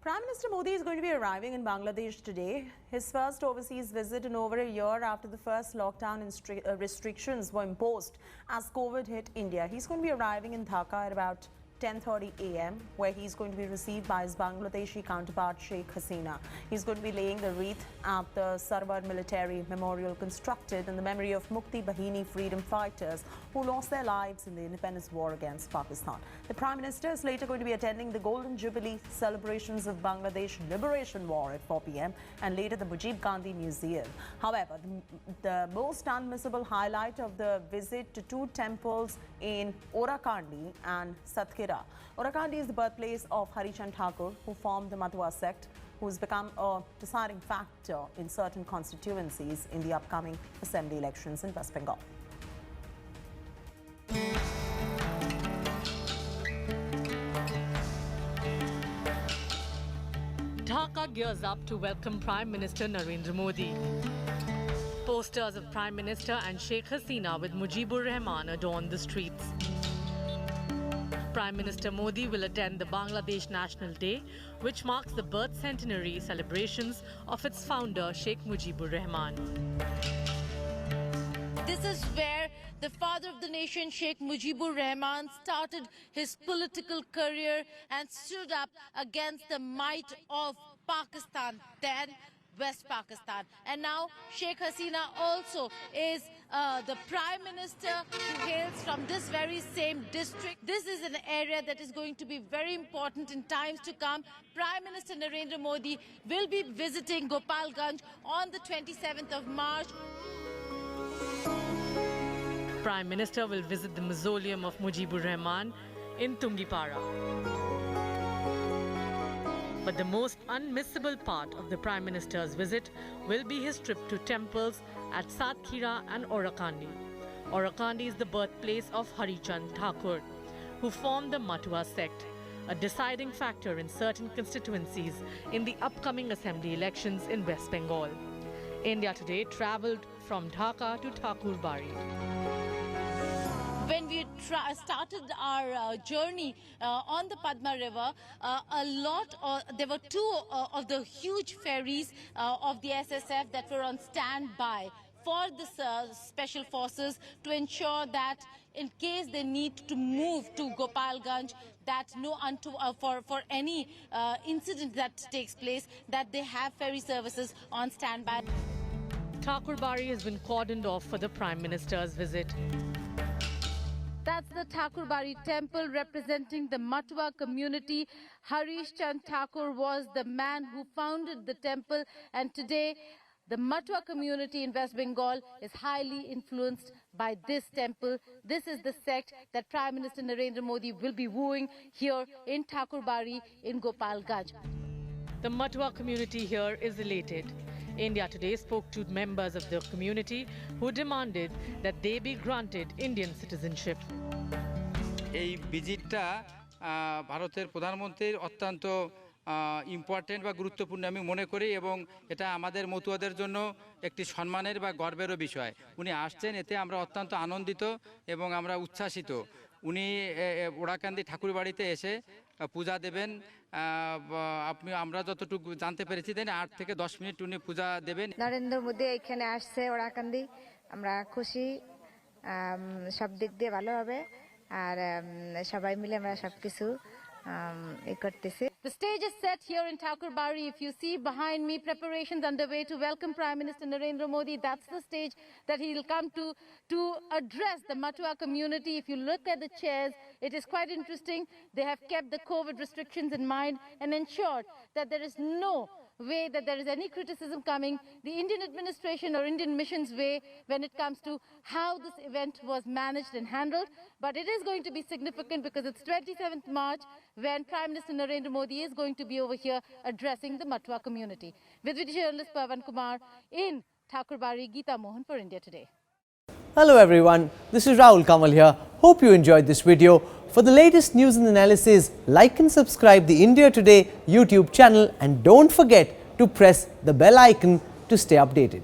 Prime Minister Modi is going to be arriving in Bangladesh today. His first overseas visit in over a year after the first lockdown restrictions were imposed as COVID hit India. He's going to be arriving in Dhaka at about 10:30 a.m. where he's going to be received by his Bangladeshi counterpart Sheikh Hasina. He's going to be laying the wreath at the Sarwar Military Memorial constructed in the memory of Mukti Bahini freedom fighters who lost their lives in the independence war against Pakistan. The Prime Minister is later going to be attending the Golden Jubilee celebrations of Bangladesh Liberation War at 4 p.m. and later the Mujib Gandhi Museum. However, the most unmissable highlight of the visit to two temples in Orakandi and Satkira. Orakandi is the birthplace of Harichandra Thakur, who formed the Matwa sect, who's become a deciding factor in certain constituencies in the upcoming assembly elections in West Bengal. Dhaka gears up to welcome Prime Minister Narendra Modi. Posters of Prime Minister and Sheikh Hasina with Mujibur Rahman adorn the streets. Prime Minister Modi will attend the Bangladesh National Day, which marks the birth centenary celebrations of its founder Sheikh Mujibur Rahman. This is where the father of the nation, Sheikh Mujibur Rahman, started his political career and stood up against the might of Pakistan, then West Pakistan. And now Sheikh Hasina also is the Prime Minister who hails from this very same district. This is an area that is going to be very important in times to come. Prime Minister Narendra Modi will be visiting Gopalganj on the 27th of March. Prime Minister will visit the mausoleum of Mujibur Rahman in Tungipara. But the most unmissable part of the Prime Minister's visit will be his trip to temples at Satkira and Orakandi. Orakandi is the birthplace of Harichandra Thakur, who formed the Matwa sect, a deciding factor in certain constituencies in the upcoming assembly elections in West Bengal. India Today travelled from Dhaka to Thakurbari. When we started our journey on the Padma River, there were two of the huge ferries of the SSF that were on standby for the special forces to ensure that in case they need to move to Gopalganj, that for any incident that takes place, that they have ferry services on standby. Thakurbari has been cordoned off for the Prime Minister's visit. That's the Thakurbari temple representing the Matwa community. Harichandra Thakur was the man who founded the temple, and today the Matwa community in West Bengal is highly influenced by this temple. This is the sect that Prime Minister Narendra Modi will be wooing here in Thakurbari in Gopalganj. The Matwa community here is elated. India Today spoke to members of the community who demanded that they be granted Indian citizenship. এই ভিজিটটা ভারতের প্রধানমন্ত্রীর অত্যন্ত important বা গুরুত্বপূর্ণ আমি মনে করি এবং এটা আমাদের মতুয়াদের জন্য একটি সম্মানের বা গর্বেরও বিষয়। উনি আসছেন, এতে আমরা অত্যন্ত আনন্দিত এবং আমরা উচ্ছ্বাসিত। উনি ওরাকান্দি ঠাকুরবাড়িতে এসে পূজা দেবেন। আমরা যতটুকু জানতে পেরেছি তাই 8 থেকে 10 মিনিট উনি পূজা দেবেন। নরেন্দ্র মোদি এখানে আসছে ওরাকান্দি, আমরা খুশি, সব দিক দিয়ে ভালো হবে আর সবাই মিলে আমরা সবকিছু করতেছি। The stage is set here in Thakurbari. If you see behind me, preparations underway to welcome Prime Minister Narendra Modi. That's the stage that he'll come to address the Matwa community. If you look at the chairs, it is quite interesting. They have kept the COVID restrictions in mind and ensured that there is no way that there is any criticism coming the Indian administration or Indian mission's way when it comes to how this event was managed and handled. But it is going to be significant because it's 27th March when Prime Minister Narendra Modi is going to be over here addressing the Matwa community. With video journalist Pavan Kumar in Thakurbari, Geeta Mohan for India Today. Hello everyone, this is Rahul Kamal here. Hope you enjoyed this video. For the latest news and analysis, like and subscribe the India Today YouTube channel and don't forget to press the bell icon to stay updated.